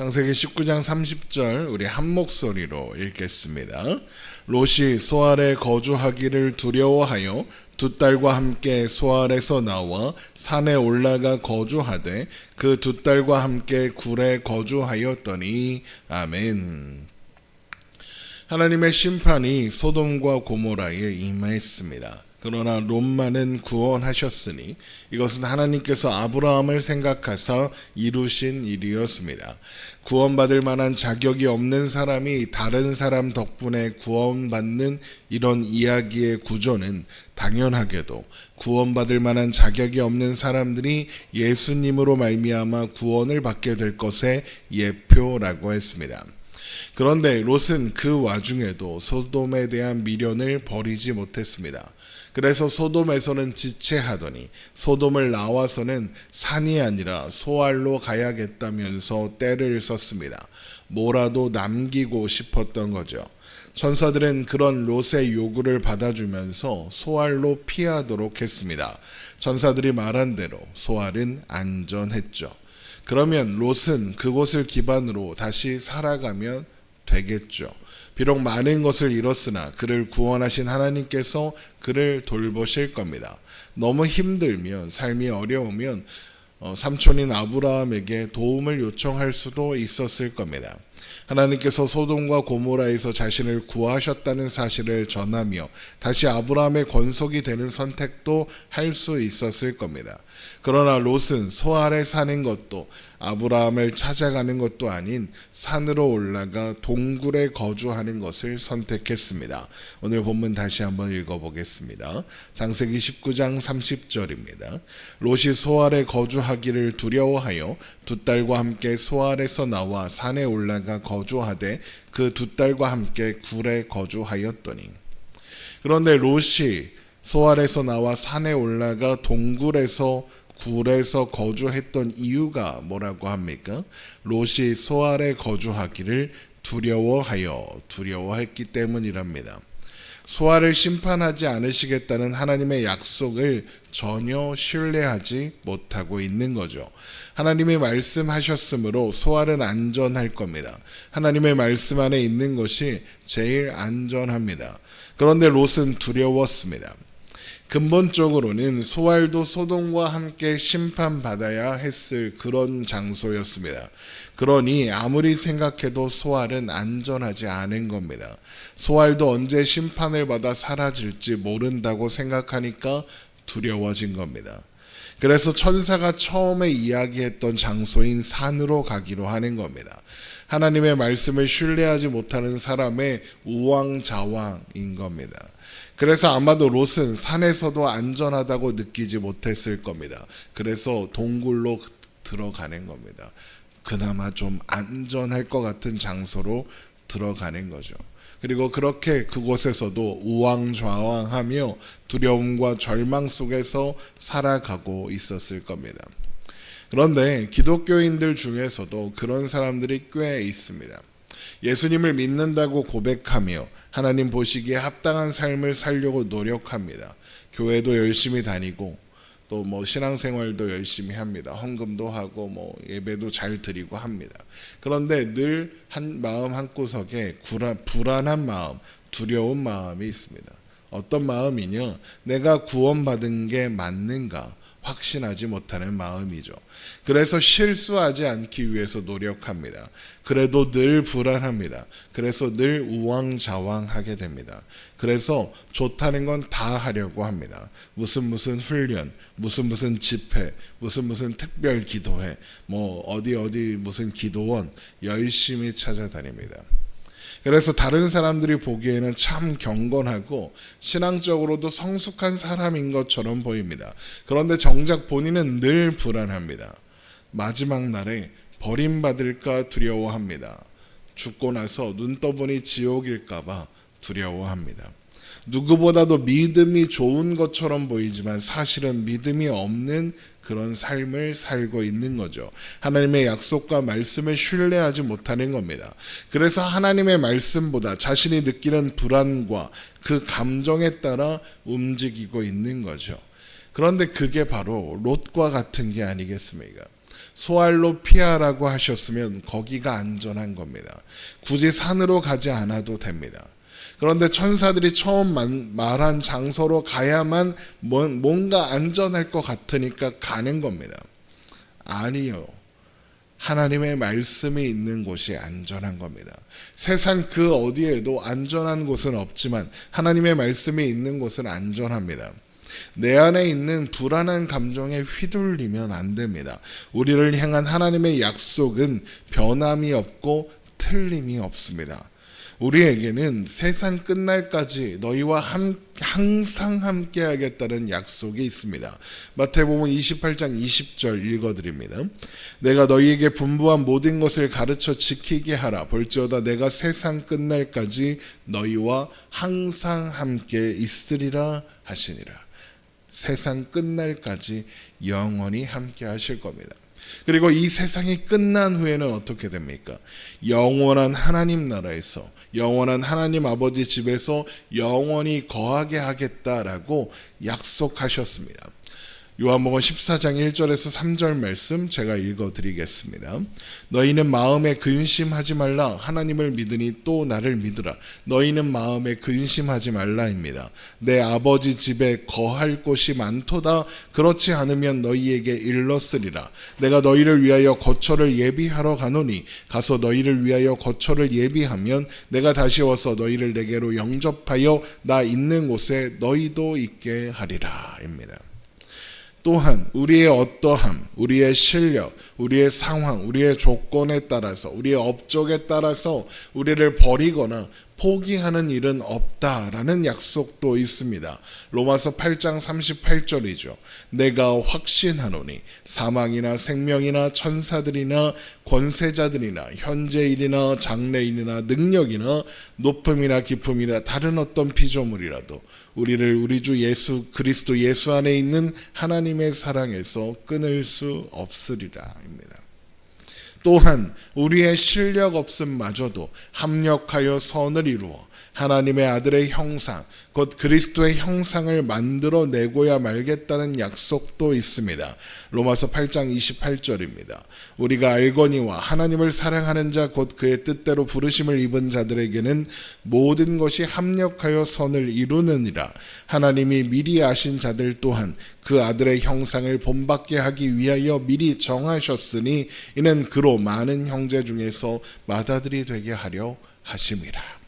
창세기 19장 30절 우리 한 목소리로 읽겠습니다. 롯이 소알에 거주하기를 두려워하여 두 딸과 함께 소알에서 나와 산에 올라가 거주하되 그 두 딸과 함께 굴에 거주하였더니 아멘. 하나님의 심판이 소돔과 고모라에 임하였습니다. 그러나 롯만은 구원하셨으니 이것은 하나님께서 아브라함을 생각하사 이루신 일이었습니다. 구원받을 만한 자격이 없는 사람이 다른 사람 덕분에 구원받는 이런 이야기의 구조는 당연하게도 구원받을 만한 자격이 없는 사람들이 예수님으로 말미암아 구원을 받게 될 것의 예표라고 했습니다. 그런데 롯은 그 와중에도 소돔에 대한 미련을 버리지 못했습니다. 그래서 소돔에서는 지체하더니 소돔을 나와서는 산이 아니라 소알로 가야겠다면서 떼를 썼습니다. 뭐라도 남기고 싶었던 거죠. 천사들은 그런 롯의 요구를 받아주면서 소알로 피하도록 했습니다. 천사들이 말한 대로 소알은 안전했죠. 그러면 롯은 그곳을 기반으로 다시 살아가면 되겠죠. 비록 많은 것을 잃었으나 그를 구원하신 하나님께서 그를 돌보실 겁니다. 너무 힘들면, 삶이 어려우면 삼촌인 아브라함에게 도움을 요청할 수도 있었을 겁니다. 하나님께서 소돔과 고모라에서 자신을 구하셨다는 사실을 전하며 다시 아브라함의 권속이 되는 선택도 할 수 있었을 겁니다. 그러나 롯은 소알에 사는 것도 아브라함을 찾아가는 것도 아닌 산으로 올라가 동굴에 거주하는 것을 선택했습니다. 오늘 본문 다시 한번 읽어보겠습니다. 창세기 19장 30절입니다. 롯이 소알에 거주하기를 두려워하여 두 딸과 함께 소알에서 나와 산에 올라가 거주하되 그 두 딸과 함께 굴에 거주하였더니. 그런데 롯이 소알에서 나와 산에 올라가 동굴에서 굴에서 거주했던 이유가 뭐라고 합니까? 롯이 소알에 거주하기를 두려워했기 때문이랍니다. 소알을 심판하지 않으시겠다는 하나님의 약속을 전혀 신뢰하지 못하고 있는 거죠. 하나님이 말씀하셨으므로 소알은 안전할 겁니다. 하나님의 말씀 안에 있는 것이 제일 안전합니다. 그런데 롯은 두려웠습니다. 근본적으로는 소알도 소돔과 함께 심판받아야 했을 그런 장소였습니다. 그러니 아무리 생각해도 소알은 안전하지 않은 겁니다. 소알도 언제 심판을 받아 사라질지 모른다고 생각하니까 두려워진 겁니다. 그래서 천사가 처음에 이야기했던 장소인 산으로 가기로 하는 겁니다. 하나님의 말씀을 신뢰하지 못하는 사람의 우왕좌왕인 겁니다. 그래서 아마도 롯은 산에서도 안전하다고 느끼지 못했을 겁니다. 그래서 동굴로 들어가는 겁니다. 그나마 좀 안전할 것 같은 장소로 들어가는 거죠. 그리고 그렇게 그곳에서도 우왕좌왕하며 두려움과 절망 속에서 살아가고 있었을 겁니다. 그런데 기독교인들 중에서도 그런 사람들이 꽤 있습니다. 예수님을 믿는다고 고백하며 하나님 보시기에 합당한 삶을 살려고 노력합니다. 교회도 열심히 다니고 또 신앙생활도 열심히 합니다. 헌금도 하고 예배도 잘 드리고 합니다. 그런데 늘 한 마음 한구석에 불안한 마음, 두려운 마음이 있습니다. 어떤 마음이냐? 내가 구원받은 게 맞는가? 확신하지 못하는 마음이죠. 그래서 실수하지 않기 위해서 노력합니다. 그래도 늘 불안합니다. 그래서 늘 우왕좌왕하게 됩니다. 그래서 좋다는 건 다 하려고 합니다. 무슨 훈련, 무슨 집회, 무슨 특별 기도회, 어디 무슨 기도원 열심히 찾아다닙니다. 그래서 다른 사람들이 보기에는 참 경건하고 신앙적으로도 성숙한 사람인 것처럼 보입니다. 그런데 정작 본인은 늘 불안합니다. 마지막 날에 버림받을까 두려워합니다. 죽고 나서 눈 떠보니 지옥일까봐 두려워합니다. 누구보다도 믿음이 좋은 것처럼 보이지만 사실은 믿음이 없는 그런 삶을 살고 있는 거죠. 하나님의 약속과 말씀을 신뢰하지 못하는 겁니다. 그래서 하나님의 말씀보다 자신이 느끼는 불안과 그 감정에 따라 움직이고 있는 거죠. 그런데 그게 바로 롯과 같은 게 아니겠습니까? 소알로 피하라고 하셨으면 거기가 안전한 겁니다. 굳이 산으로 가지 않아도 됩니다. 그런데 천사들이 처음 말한 장소로 가야만 뭔가 안전할 것 같으니까 가는 겁니다. 아니요. 하나님의 말씀이 있는 곳이 안전한 겁니다. 세상 그 어디에도 안전한 곳은 없지만 하나님의 말씀이 있는 곳은 안전합니다. 내 안에 있는 불안한 감정에 휘둘리면 안 됩니다. 우리를 향한 하나님의 약속은 변함이 없고 틀림이 없습니다. 우리에게는 세상 끝날까지 너희와 항상 함께 하겠다는 약속이 있습니다. 마태복음 28장 20절 읽어드립니다. 내가 너희에게 분부한 모든 것을 가르쳐 지키게 하라. 볼지어다 내가 세상 끝날까지 너희와 항상 함께 있으리라 하시니라. 세상 끝날까지 영원히 함께 하실 겁니다. 그리고 이 세상이 끝난 후에는 어떻게 됩니까? 영원한 하나님 나라에서, 영원한 하나님 아버지 집에서 영원히 거하게 하겠다라고 약속하셨습니다. 요한복음 14장 1절에서 3절 말씀 제가 읽어드리겠습니다. 너희는 마음에 근심하지 말라. 하나님을 믿으니 또 나를 믿으라. 너희는 마음에 근심하지 말라입니다. 내 아버지 집에 거할 곳이 많도다. 그렇지 않으면 너희에게 일렀으리라. 내가 너희를 위하여 거처를 예비하러 가노니 가서 너희를 위하여 거처를 예비하면 내가 다시 와서 너희를 내게로 영접하여 나 있는 곳에 너희도 있게 하리라 입니다. 또한 우리의 어떠함, 우리의 실력, 우리의 상황, 우리의 조건에 따라서, 우리의 업적에 따라서 우리를 버리거나 포기하는 일은 없다라는 약속도 있습니다. 로마서 8장 38절이죠. 내가 확신하노니 사망이나 생명이나 천사들이나 권세자들이나 현재일이나 장래일이나 능력이나 높음이나 깊음이나 다른 어떤 피조물이라도 우리를 우리 주 예수 그리스도 예수 안에 있는 하나님의 사랑에서 끊을 수 없으리라입니다. 또한 우리의 실력 없음마저도 합력하여 선을 이루어 하나님의 아들의 형상, 곧 그리스도의 형상을 만들어내고야 말겠다는 약속도 있습니다. 로마서 8장 28절입니다. 우리가 알거니와 하나님을 사랑하는 자, 곧 그의 뜻대로 부르심을 입은 자들에게는 모든 것이 합력하여 선을 이루느니라. 하나님이 미리 아신 자들 또한 그 아들의 형상을 본받게 하기 위하여 미리 정하셨으니 이는 그로 많은 형제 중에서 맏아들이 되게 하려 하심이라.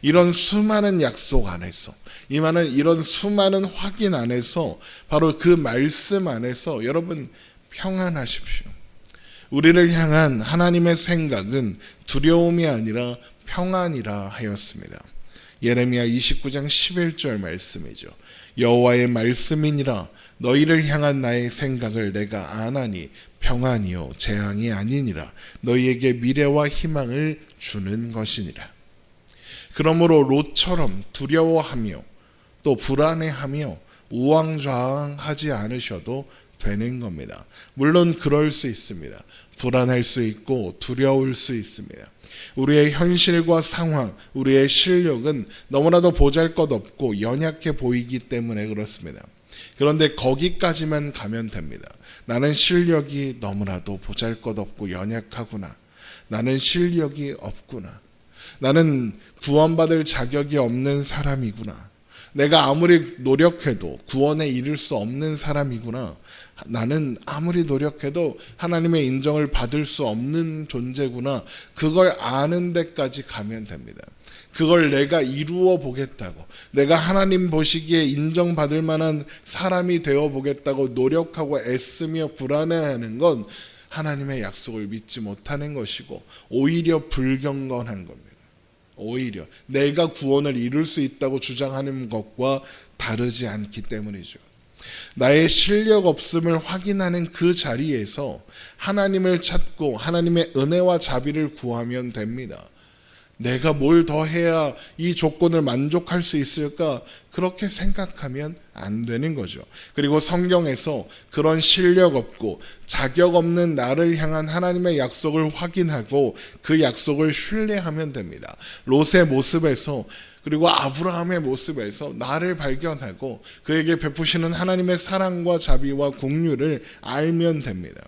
이런 수많은 약속 안에서, 이런 수많은 확인 안에서, 바로 그 말씀 안에서 여러분 평안하십시오. 우리를 향한 하나님의 생각은 두려움이 아니라 평안이라 하였습니다. 예레미야 29장 11절 말씀이죠. 여호와의 말씀이니라. 너희를 향한 나의 생각을 내가 아나니 평안이요 재앙이 아니니라. 너희에게 미래와 희망을 주는 것이니라. 그러므로 롯처럼 두려워하며 또 불안해하며 우왕좌왕하지 않으셔도 되는 겁니다. 물론 그럴 수 있습니다. 불안할 수 있고 두려울 수 있습니다. 우리의 현실과 상황, 우리의 실력은 너무나도 보잘것없고 연약해 보이기 때문에 그렇습니다. 그런데 거기까지만 가면 됩니다. 나는 실력이 너무나도 보잘것없고 연약하구나. 나는 실력이 없구나. 나는 구원받을 자격이 없는 사람이구나. 내가 아무리 노력해도 구원에 이를 수 없는 사람이구나. 나는 아무리 노력해도 하나님의 인정을 받을 수 없는 존재구나. 그걸 아는 데까지 가면 됩니다. 그걸 내가 이루어 보겠다고, 내가 하나님 보시기에 인정받을 만한 사람이 되어 보겠다고 노력하고 애쓰며 불안해하는 건 하나님의 약속을 믿지 못하는 것이고 오히려 불경건한 겁니다. 오히려 내가 구원을 이룰 수 있다고 주장하는 것과 다르지 않기 때문이죠. 나의 실력 없음을 확인하는 그 자리에서 하나님을 찾고 하나님의 은혜와 자비를 구하면 됩니다. 내가 뭘 더 해야 이 조건을 만족할 수 있을까? 그렇게 생각하면 안 되는 거죠. 그리고 성경에서 그런 실력 없고 자격 없는 나를 향한 하나님의 약속을 확인하고 그 약속을 신뢰하면 됩니다. 롯의 모습에서 그리고 아브라함의 모습에서 나를 발견하고 그에게 베푸시는 하나님의 사랑과 자비와 긍휼을 알면 됩니다.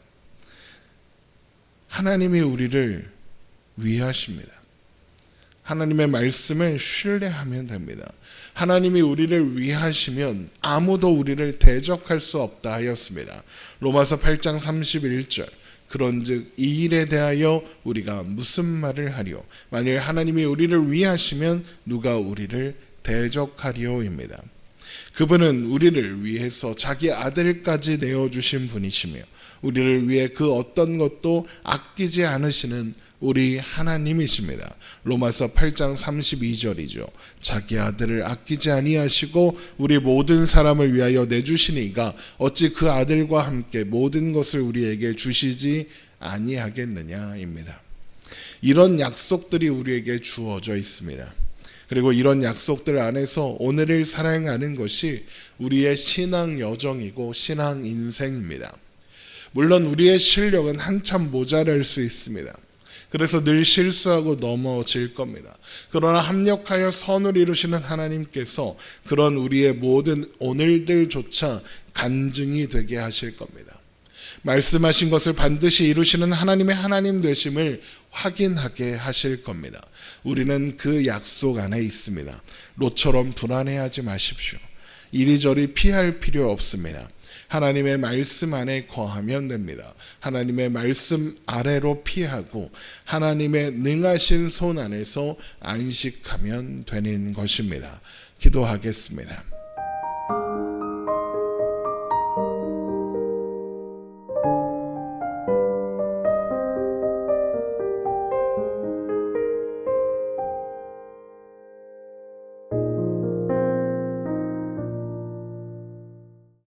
하나님이 우리를 위하십니다. 하나님의 말씀을 신뢰하면 됩니다. 하나님이 우리를 위하시면 아무도 우리를 대적할 수 없다 하였습니다. 로마서 8장 31절. 그런즉 이 일에 대하여 우리가 무슨 말을 하리요? 만일 하나님이 우리를 위하시면 누가 우리를 대적하리요입니다. 그분은 우리를 위해서 자기 아들까지 내어주신 분이시며 우리를 위해 그 어떤 것도 아끼지 않으시는 우리 하나님이십니다. 로마서 8장 32절이죠. 자기 아들을 아끼지 아니하시고 우리 모든 사람을 위하여 내주시니가 어찌 그 아들과 함께 모든 것을 우리에게 주시지 아니하겠느냐입니다. 이런 약속들이 우리에게 주어져 있습니다. 그리고 이런 약속들 안에서 오늘을 살아가는 것이 우리의 신앙 여정이고 신앙 인생입니다. 물론 우리의 실력은 한참 모자랄 수 있습니다. 그래서 늘 실수하고 넘어질 겁니다. 그러나 합력하여 선을 이루시는 하나님께서 그런 우리의 모든 오늘들조차 간증이 되게 하실 겁니다. 말씀하신 것을 반드시 이루시는 하나님의 하나님 되심을 확인하게 하실 겁니다. 우리는 그 약속 안에 있습니다. 롯처럼 불안해하지 마십시오. 이리저리 피할 필요 없습니다. 하나님의 말씀 안에 거하면 됩니다. 하나님의 말씀 아래로 피하고 하나님의 능하신 손 안에서 안식하면 되는 것입니다. 기도하겠습니다.